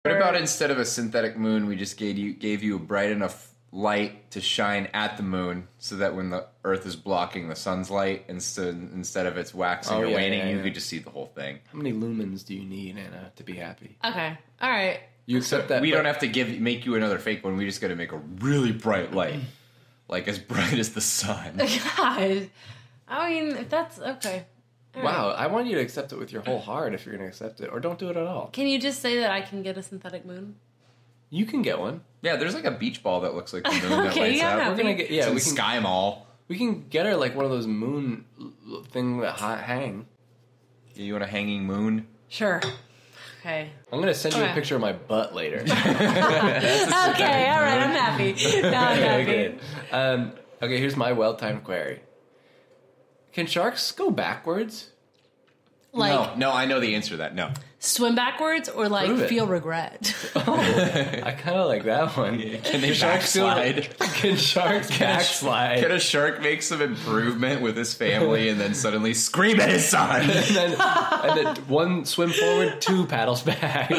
What about instead of a synthetic moon, we just gave you a bright enough light to shine at the moon so that when the Earth is blocking the sun's light, instead of it's waxing or waning, you could just see the whole thing. How many lumens do you need, Anna, to be happy? Okay. All right. You accept that? We don't have to make you another fake one. We just got to make a really bright light. Like as bright as the sun. God. I mean, if that's okay. All wow, right. I want you to accept it with your whole heart if you're going to accept it. Or don't do it at all. Can you just say that I can get a synthetic moon? You can get one. Yeah, there's like a beach ball that looks like the moon that lights up. We're gonna get, we can Sky Mall. We can get her like one of those moon thing that hang. Yeah, you want a hanging moon? Sure. Okay. I'm going to send you a picture of my butt later. Okay, all right, I'm happy. Now I'm happy. Okay, here's my well-timed query. Can sharks go backwards? Like, no, I know the answer to that. No. Swim backwards or like feel regret? Oh, I kind of like that one. Can they backslide? Can sharks backslide? Can a shark make some improvement with his family and then suddenly scream at his son? and then one swim forward, two paddles back.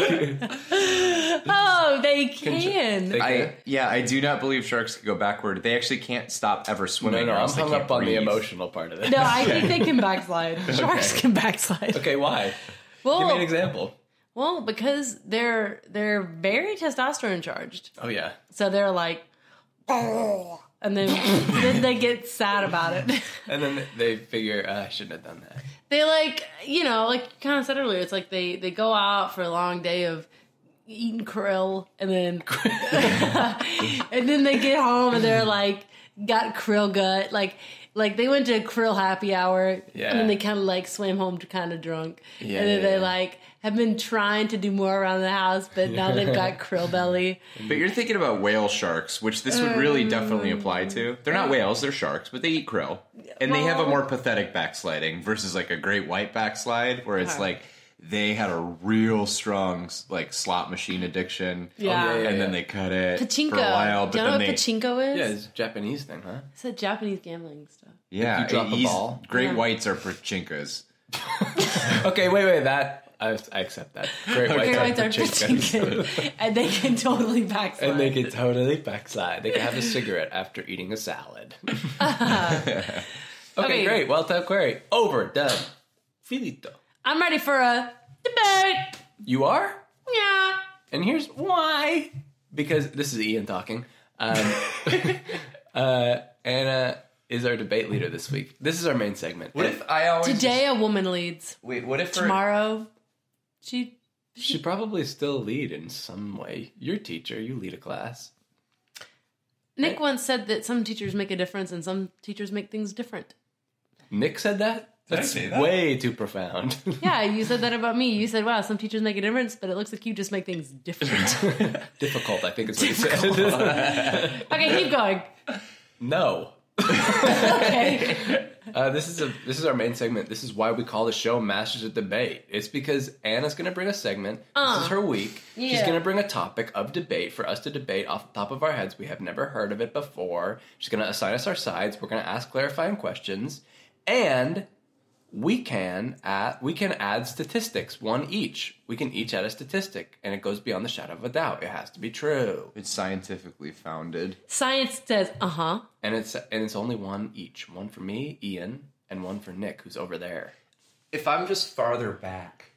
Oh, they can. I do not believe sharks can go backward. They actually can't stop ever swimming. No, I'm hung up on the emotional part of it. No, I think they can backslide. Sharks can backslide. Okay, why? Well, give me an example. Well, because they're very testosterone charged. Oh yeah. So they're like, oh, and then they get sad about it. And then they figure, I shouldn't have done that. They like you kind of said earlier, it's like they go out for a long day of eating krill, and then and then they get home and they're like got krill gut, like they went to a krill happy hour, and then they kind of like swam home to kind of drunk, and then they like have been trying to do more around the house, but now they've got krill belly. But you're thinking about whale sharks, which this would really definitely apply to. They're not whales, they're sharks, but they eat krill. And they have a more pathetic backsliding versus like a great white backslide, where it's like they had a real strong like slot machine addiction. And then they cut it pachinko. For a while. Do you know what pachinko is? Yeah, it's a Japanese thing, huh? It's a Japanese gambling stuff. Yeah, if you drop a ball. Great whites are pachinkas. Okay, wait, I accept that. Great whites are pachinkas. And they can totally backslide. They can have a cigarette after eating a salad. Okay, great. Well-timed query. Over. Done. Finito. I'm ready for a debate. You are? Yeah. And here's why. Because this is Ian talking. Anna is our debate leader this week. This is our main segment. What if I always... Today a woman leads. Wait, what if... Tomorrow... She probably still lead in some way. You're a teacher. You lead a class. Nick once said that some teachers make a difference and some teachers make things different. Nick said that? That's way too profound. Yeah, you said that about me. You said, wow, some teachers make a difference, but it looks like you just make things different. Difficult, I think is what you said. Okay, keep going. No. Okay. This is our main segment. This is why we call the show Masters of Debate. It's because Anna's going to bring a segment. This is her week. Yeah. She's going to bring a topic of debate for us to debate off the top of our heads. We have never heard of it before. She's going to assign us our sides. We're going to ask clarifying questions. And we can add statistics, one each. We can each add a statistic, and it goes beyond the shadow of a doubt. It has to be true. It's scientifically founded. Science says, And it's only one each. One for me, Ian, and one for Nick, who's over there. If I'm just farther back,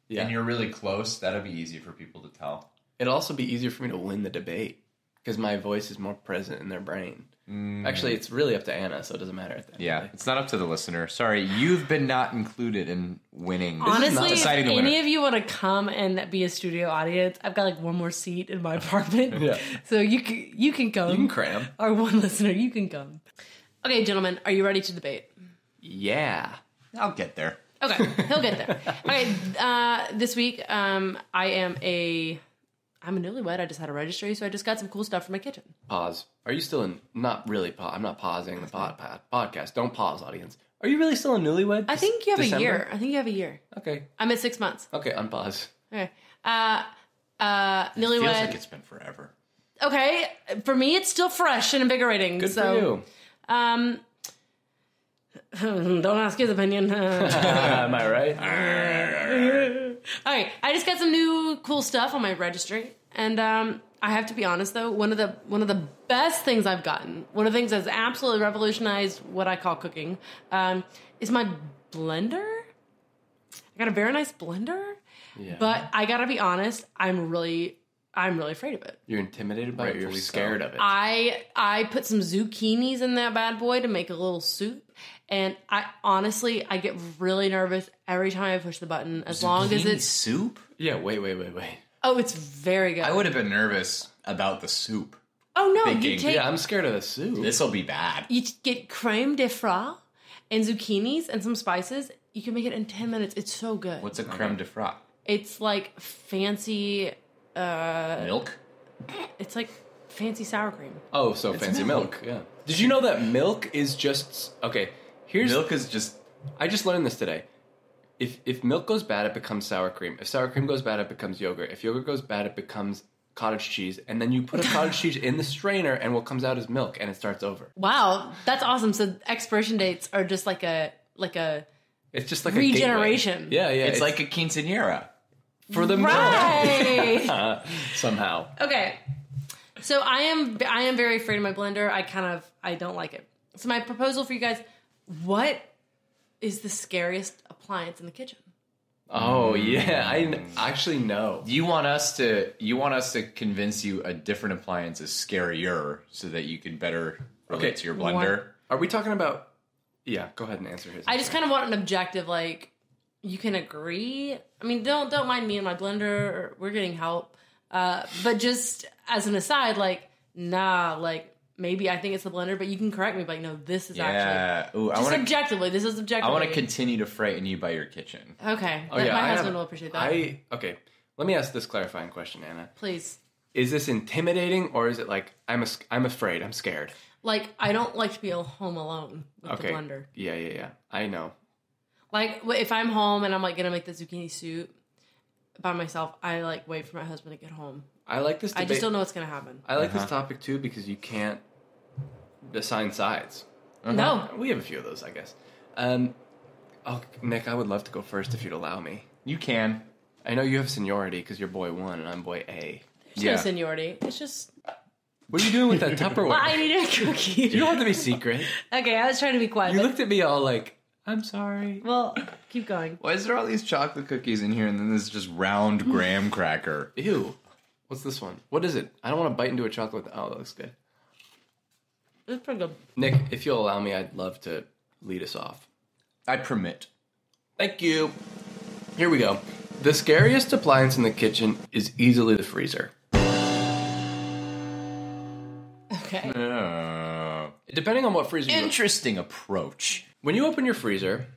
and you're really close, that'll be easy for people to tell. It'll also be easier for me to win the debate, because my voice is more present in their brain. Actually, it's really up to Anna, so it doesn't matter. It's not up to the listener. Sorry, you've been not included in winning. Honestly, if any of you want to come and be a studio audience, I've got like one more seat in my apartment. Yeah. So you can come. You can cram. Or one listener, you can come. Okay, gentlemen, are you ready to debate? Yeah. I'll get there. Okay, he'll get there. Okay, this week, I'm a newlywed. I just had a registry, so I just got some cool stuff for my kitchen. Pause. Are you still in... Not really pause. I'm not pausing the podcast. Don't pause, audience. Are you really still a newlywed? I think you have a year. I think you have a year. Okay. I'm at 6 months. Okay, unpause. Okay. Newlywed. It feels like it's been forever. Okay. For me, it's still fresh and invigorating. Good for you. Don't ask his opinion. Am I right? Okay, I just got some new cool stuff on my registry, and I have to be honest though, one of the best things I've gotten, one of the things that's absolutely revolutionized what I call cooking, is my blender. I got a very nice blender, but I gotta be honest, I'm really afraid of it. You're intimidated by it. You're scared of it. I put some zucchinis in that bad boy to make a little soup. And I get really nervous every time I push the button. As long as it's soup. Yeah, wait. Oh, it's very good. I would have been nervous about the soup. Oh no, Thinking, I'm scared of the soup. This will be bad. You get creme de foie and zucchinis and some spices. You can make it in 10 minutes. It's so good. What's a creme de foie? It's like fancy milk. It's like fancy sour cream. Oh, so it's fancy milk. Yeah. Did you know that milk is just okay? Milk is just... I just learned this today. If milk goes bad, it becomes sour cream. If sour cream goes bad, it becomes yogurt. If yogurt goes bad, it becomes cottage cheese. And then you put a cottage cheese in the strainer, and what comes out is milk, and it starts over. Wow, that's awesome. So expiration dates are just like a it's just like regeneration. A yeah. It's like a quinceañera for the right. milk. Somehow. Okay. So I am very afraid of my blender. I don't like it. So my proposal for you guys, what is the scariest appliance in the kitchen? Oh yeah, I actually know. You want us to convince you a different appliance is scarier so that you can better relate to your blender. Are we talking about? Yeah, go ahead and answer his. I just kind of want an objective, like you can agree. I mean, don't mind me and my blender. Or we're getting help, but just as an aside, like maybe I think it's the blender, but you can correct me. Like, no, this is actually objectively. This is objectively. I want to continue to frighten you by your kitchen. Okay, my husband will appreciate that. Okay. Let me ask this clarifying question, Anna. Please. Is this intimidating, or is it like I'm afraid, I'm scared? Like, I don't like to be home alone with the blender. Yeah. I know. Like, if I'm home and I'm like gonna make the zucchini soup by myself, I like wait for my husband to get home. I like this debate. I just don't know what's gonna happen. I like this topic too because you can't assign sides. No. We have a few of those, I guess. Nick, I would love to go first if you'd allow me. You can. I know you have seniority because you're boy 1 and I'm boy A. There's no seniority. It's just... What are you doing with that Tupperware? Well, I need a cookie. You don't have to be secret. Okay, I was trying to be quiet. You looked at me all like, I'm sorry. Well, keep going. Why is there all these chocolate cookies in here and then this just round graham cracker? Ew. What's this one? What is it? I don't want to bite into a chocolate. Oh, that looks good. It's pretty good. Nick, if you'll allow me, I'd love to lead us off. I permit. Thank you. Here we go. The scariest appliance in the kitchen is easily the freezer. Okay. Depending on what freezer you Interesting approach. When you open your freezer,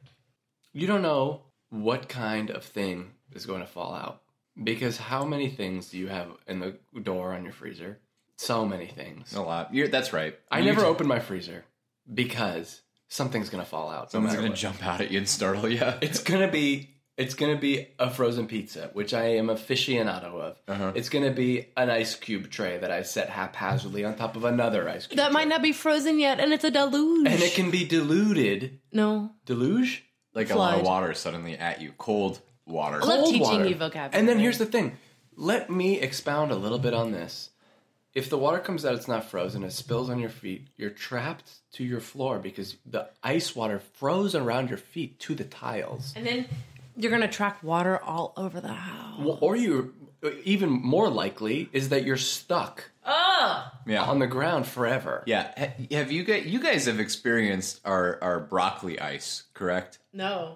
you don't know what kind of thing is going to fall out. Because how many things do you have in the door on your freezer? So many things. A lot. That's right. I never open my freezer because something's going to fall out. Someone's going to jump out at you and startle you. It's going to be a frozen pizza, which I am aficionado of. Uh-huh. It's going to be an ice cube tray that I set haphazardly on top of another ice cube That tray. might not be frozen yet, and it's a deluge. And it can be diluted. No. Deluge? Like a lot of water suddenly at you. Cold water. I love teaching water. you vocabulary. And then here's the thing. Let me expound a little bit on this. If the water comes out, it's not frozen, it spills on your feet, you're trapped to your floor because the ice water froze around your feet to the tiles. And then you're going to track water all over the house. Well, or you, even more likely, is that you're stuck on the ground forever. Yeah. Have you guys have experienced our broccoli ice, correct? No.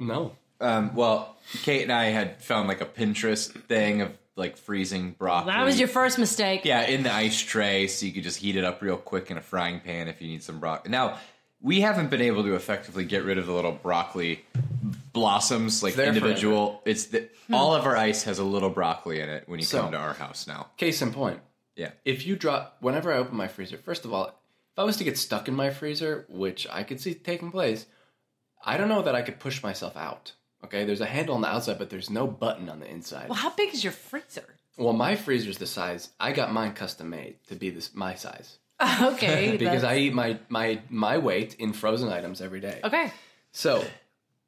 Well, Kate and I had found like a Pinterest thing of like freezing broccoli. That was your first mistake. Yeah, in the ice tray, so you could just heat it up real quick in a frying pan if you need some broccoli. Now, we haven't been able to effectively get rid of the little broccoli blossoms, like individual. Forever. All of our ice has a little broccoli in it when you come to our house now. Case in point. Yeah. Whenever I open my freezer, first of all, if I was to get stuck in my freezer, which I could see taking place, I don't know that I could push myself out. Okay, there's a handle on the outside, but there's no button on the inside. Well, how big is your freezer? Well, my freezer's the size. I got mine custom made to be my size. Okay. Because I eat my weight in frozen items every day. Okay. So,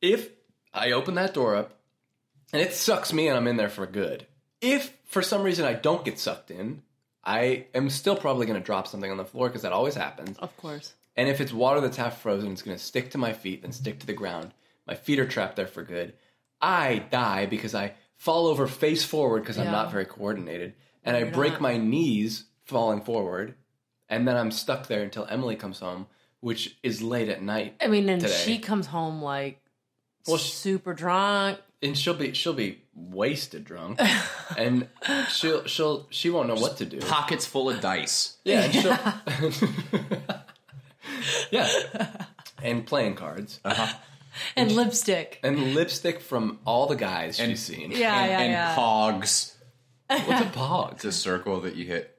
if I open that door up And it sucks me and I'm in there for good. If, for some reason, I don't get sucked in, I am still probably going to drop something on the floor because that always happens. Of course. And if it's water that's half frozen, it's going to stick to my feet, then stick to the ground. My feet are trapped there for good. I die because I fall over face forward because I'm not very coordinated. And I break my knees falling forward. And then I'm stuck there until Emily comes home, which is late at night. I mean, and today. she comes home like super drunk. And she'll be wasted drunk. And she won't know what to do. Pockets full of dice. Yeah, and she'll yeah. And playing cards. Uh-huh. And lipstick. And lipstick from all the guys she's seen. Yeah. Pogs. What's a pog? It's a circle that you hit.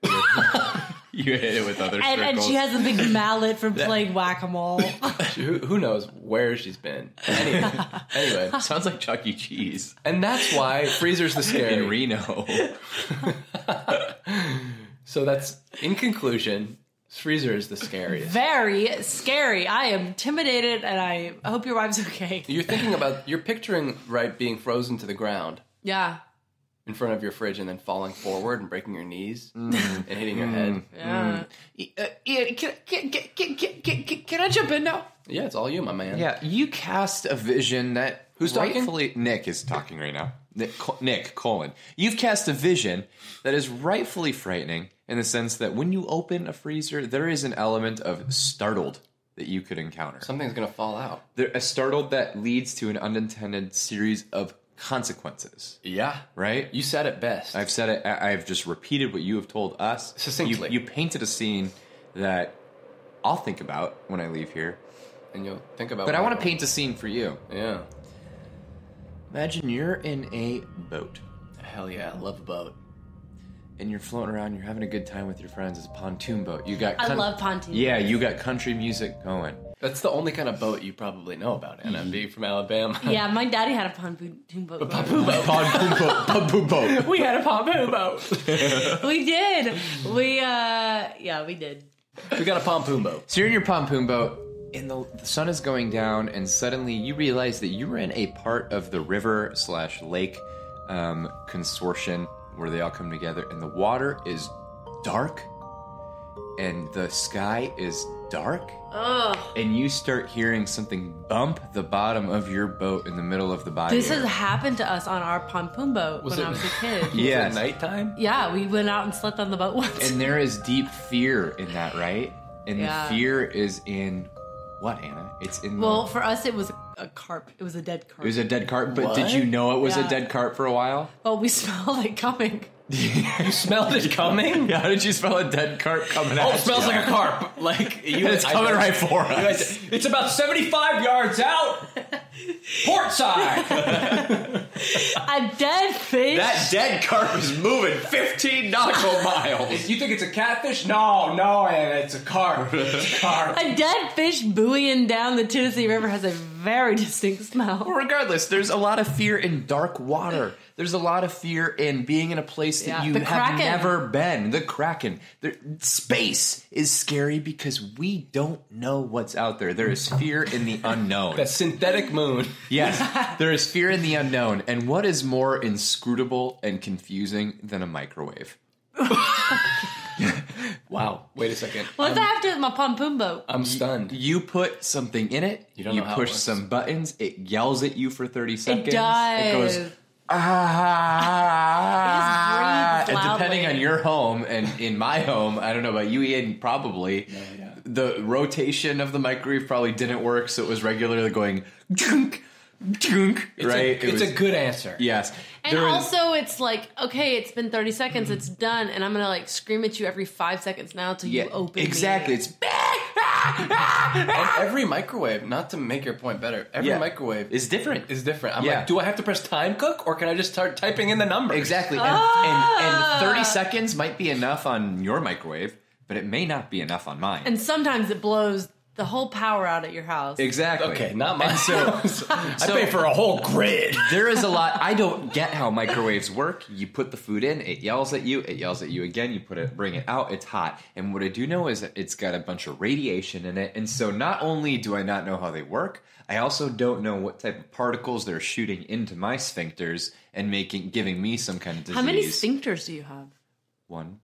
You hit it with other circles. And she has a big mallet from playing whack-a-mole. Who knows where she's been. Anyway. Sounds like Chuck E. Cheese. And that's why Freezer's the scary. In Reno. So that's, in conclusion, Freezer is the scariest. Very scary. I am intimidated, and I hope your wife's okay. You're picturing, right, being frozen to the ground. Yeah. In front of your fridge and then falling forward and breaking your knees and hitting your head. Yeah. Ian, can I jump in now? Yeah, it's all you, my man. Yeah, you cast a vision that... Who's talking? Rightfully, Nick is talking right now. Nick, Colin. You've cast a vision that is rightfully frightening in the sense that when you open a freezer, there is an element of startled that you could encounter. Something's going to fall out. A startled that leads to an unintended series of consequences. Yeah. Right? You said it best. I've said it. I've just repeated what you have told us. Succinctly. You painted a scene that I'll think about when I leave here. And you'll think about But I want to paint a scene for you. Yeah. Imagine you're in a boat. Hell yeah, I love a boat. And you're floating around, you're having a good time with your friends. It's a pontoon boat. I love pontoon Yeah, boats. you got country music going. That's the only kind of boat you probably know about, Anna, being from Alabama. Yeah, my daddy had a pontoon boat. Pontoon boat. Pontoon boat. We had a pontoon boat. We did. We did. We got a pontoon boat. So you're in your pontoon boat, and the sun is going down, and suddenly you realize that you were in a part of the river/lake consortium where they all come together, and the water is dark, and the sky is dark. Oh. And you start hearing something bump the bottom of your boat in the middle of the bayou. This has happened to us on our pontoon boat when I was a kid. Yeah. Was it nighttime? Yeah, we went out and slept on the boat once. And there is deep fear in that, right? And Yeah. the fear is in what, Anna? It's in Well, for us, it was a carp. It was a dead carp. It was a dead carp, but What? did you know it was a Yeah. dead carp for a while? Well, we smelled it coming. You smelled it coming? How did you smell a dead carp coming out? Oh, it smells like a carp. Like It's coming right for us. It's about 75 yards out. Port side. A dead fish. That dead carp is moving 15 nautical miles. You think it's a catfish? No, Anna, it's a carp. It's a carp. A dead fish buoying down the Tennessee River has a very distinct smell. Well, regardless, there's a lot of fear in dark water. There's a lot of fear in being in a place that Yeah. you The have Kraken. never been. The Kraken. Space is scary because we don't know what's out there. There is fear in the unknown. That synthetic moon. Yes, there is fear in the unknown. And what is more inscrutable and confusing than a microwave? Wow. Wait a second. What's after with my pontoon boat? I'm stunned. You put something in it, You don't know how it push works. some buttons, it yells at you for 30 seconds. does. It goes, It just breathes and depending loudly. on your home, and in my home, I don't know about you, Ian, probably, the rotation of the microwave probably didn't work, so it was regularly going, junk, junk, right? It's a good answer. Yes. And There is- also, it's like, okay, it's been 30 seconds, it's done, and I'm gonna like scream at you every 5 seconds now till you open exactly. me. It's And every microwave, not to make your point better, every microwave is different. is different. I'm Yeah. like, do I have to press time cook or can I just start typing in the numbers? Exactly. And 30 seconds might be enough on your microwave, but it may not be enough on mine. And sometimes it blows the whole power out at your house. Exactly. Okay, not my house. I pay for a whole grid. There is a lot. I don't get how microwaves work. You put the food in, it yells at you again. You bring it out, it's hot. And what I do know is that it's got a bunch of radiation in it. And so not only do I not know how they work, I also don't know what type of particles they're shooting into my sphincters and giving me some kind of disease. How many sphincters do you have? One.